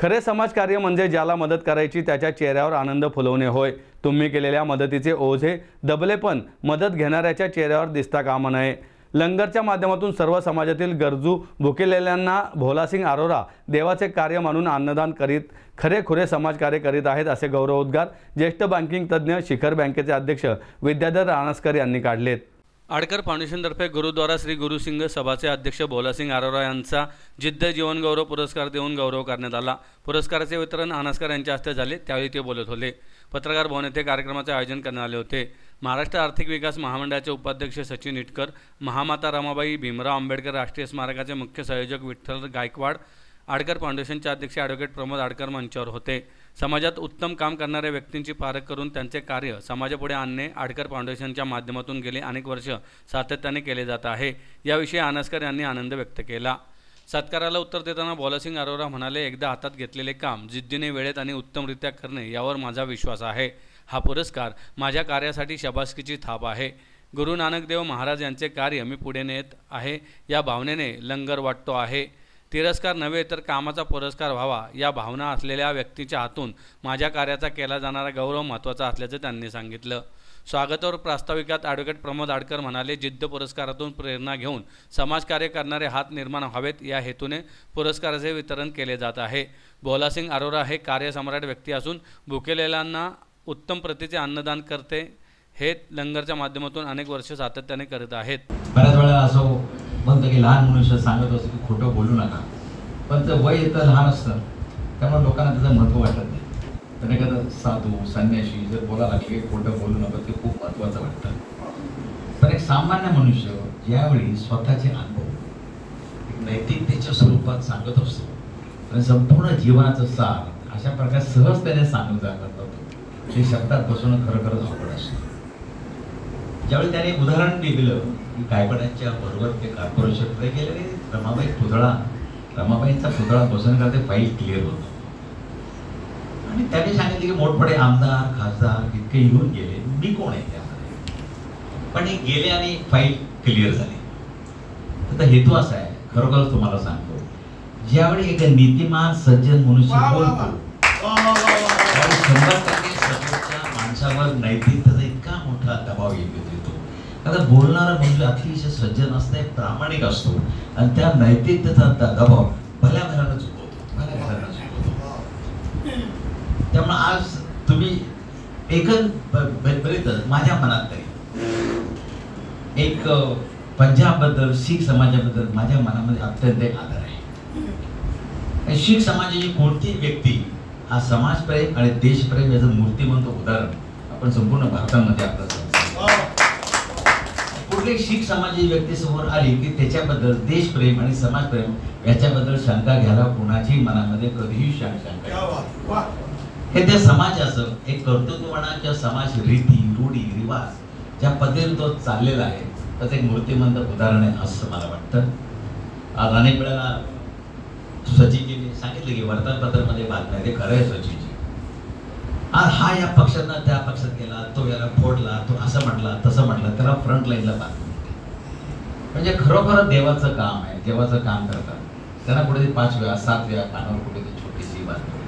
खरे समाजकार्य म्हणजे ज्याला मदत करायची त्याच्या चेहऱ्यावर आनंद फुलवणे होय। तुम्ही केलेल्या मदतीचे ओझे दबलेपण मदत घेणाऱ्याच्या चेहऱ्यावर दिसता कामा नये। लंगरच्या माध्यमातून सर्व समाजातील गरजू भुकेलेल्यांना भोलासिंग अरोरा देवाचे कार्य मानून अन्नदान करीत खरे समाजकार्य करीत आहेत, असे गौरवोद्गार ज्येष्ठ बँकिंग तज्ज्ञ शिखर बँकेचे अध्यक्ष विद्याधर राणस्कर यांनी काढलेत। आडकर फाउंडेशनतर्फे गुरुद्वारा श्री गुरुसिंग सभाचे अध्यक्ष भोलासिंग अरोरा यांचा जिद्द जीवन गौरव पुरस्कार देऊन गौरव करण्यात आला। पुरस्काराचे वितरण राणस्कर यांच्या हस्ते झाले, त्यावेळी ते बोलत होते। पत्रकार भवन येथे कार्यक्रमाचे आयोजन करण्यात आले होते। महाराष्ट्र आर्थिक विकास महामंडळाचे उपाध्यक्ष सचिन इटकर, महामाता रमाबाई भीमराव आंबेडकर राष्ट्रीय स्मारकाचे मुख्य संयोजक विठ्ठल गायकवाड, आडकर फाउंडेशनचे अध्यक्ष ॲडव्होकेट प्रमोद आडकर मंचावर होते। समाजात उत्तम काम करणाऱ्या व्यक्तींची पारख करून त्यांचे कार्य समाजापुढे आणणे आडकर फाउंडेशनच्या माध्यमातून गेले अनेक वर्ष सातत्याने केले जात आहे। याविषयी राणस्कर यांनी आनंद व्यक्त केला। सत्काराला उत्तर देताना भोलासिंग अरोरा म्हणाले, एकदा हातात घेतलेले काम जिद्दीने वेळेत आणि उत्तमरित्या करणे यावर माझा विश्वास आहे। हा पुरस्कार माझ्या कार्यासाठी शाबासकीची थाप आहे। गुरु नानक देव महाराज यांचे कार्य मी पुढे नेत आहे या भावनेने लंगर वाटतो आहे। तिरस्कार नव्हे तर कामाचा पुरस्कार व्हावा या भावना असलेल्या व्यक्तीच्या हातून माझ्या कार्याचा केला जाणारा गौरव महत्त्वाचा असल्याचे त्यांनी सांगितलं। स्वागतावर प्रास्ताविकात ॲडव्होकेट प्रमोद आडकर म्हणाले, जिद्द पुरस्कारातून प्रेरणा घेऊन समाजकार्य करणारे हात निर्माण व्हावेत या हेतूने पुरस्काराचे वितरण केले जात आहे। भोलासिंग अरोरा हे कार्यसम्राट व्यक्ती असून भुकेलेल्यांना उत्तम प्रतीचे अन्नदान करते हे लंगरच्या माध्यमातून अनेक वर्ष सातत्याने करत आहेत। बऱ्याच वेळा असं म्हणतं की लहान मनुष्य सांगत असतो की खोटं बोलू नका, पण ते वय इतकं लहान असतं त्यामुळे लोकांना त्याचं महत्त्व वाटत नाही। पण एखादं साधू संन्याशी जर बोलायला लागले की खोटं बोलू नका ते खूप महत्त्वाचं वाटतं। पण एक सामान्य मनुष्य ज्यावेळी स्वतःचे अनुभव एक नैतिकतेच्या स्वरूपात सांगत असतो आणि संपूर्ण जीवनाचं सार अशा प्रकारे सहजतेने सांगून जातात ते शब्दात बसवणं खरोखरच अवघड असतं। ज्यावेळी त्याने उदाहरण दिलं की गायकवाडांच्या बरोबर ते कॉर्पोरेशनकडे गेले, रमाबाईंचा पुतळा बसवण्याकरता फाईल क्लिअर होतो आणि त्याने सांगितले की मोठमोठे आमदार खासदार इतके येऊन गेले, मी कोण आहे त्यामध्ये, पण हे गेले आणि फाईल क्लिअर झाली। तर हेतू असा आहे, खरोखरच तुम्हाला सांगतो, ज्यावेळी एक नीतिमान सज्जन मनुष्य बोलतो 100% समोरच्या माणसावर नैतिकतेचा इतका मोठा दबाव येतो। आता बोलणारा म्हणजे अतिशय सज्जन असते, प्रामाणिक असतो आणि त्या नैतिकतेचा दबाव भल्या घरानं चुकवतो। त्यामुळे आज तुम्ही एकंदरीतच माझ्या मनात तरी एक पंजाबबद्दल शीख समाजाबद्दल माझ्या मनामध्ये अत्यंत आदर आहे। शीख समाजाची कोणती व्यक्ती हा समाजप्रेम आणि देशप्रेम याचं मूर्तिमंत उदाहरण आपण संपूर्ण भारतामध्ये आपलं कुठली शीख समाजाची व्यक्ती समोर आली की त्याच्याबद्दल देशप्रेम आणि समाजप्रेम याच्याबद्दल शंका घ्यायला कोणाची मनामध्ये कधीही शंका हे त्या समाजाचं एक कर्तृत्वपणा किंवा समाज रीती रूढी रिवाज ज्या पद्धतीने तो चाललेला आहे त्याचं एक मूर्तिमंत उदाहरण आहे असं मला वाटतं। आज अनेक वेळेला सचिनजीने सांगितलं की वर्तमानपत्रामध्ये बातम्या ते खरं आहे सचिनजी, आज हा या पक्षातनं त्या पक्षात गेला, तो याला फोडला, तो असं म्हटला तसं म्हटलं, त्याला फ्रंट लाईनला बातमी म्हणजे खरोखर देवाचं काम आहे, देवाचं काम करतात त्यांना कुठेतरी 5 वेळा 7 वेळा कानावर कुठेतरी छोटीशी बातमी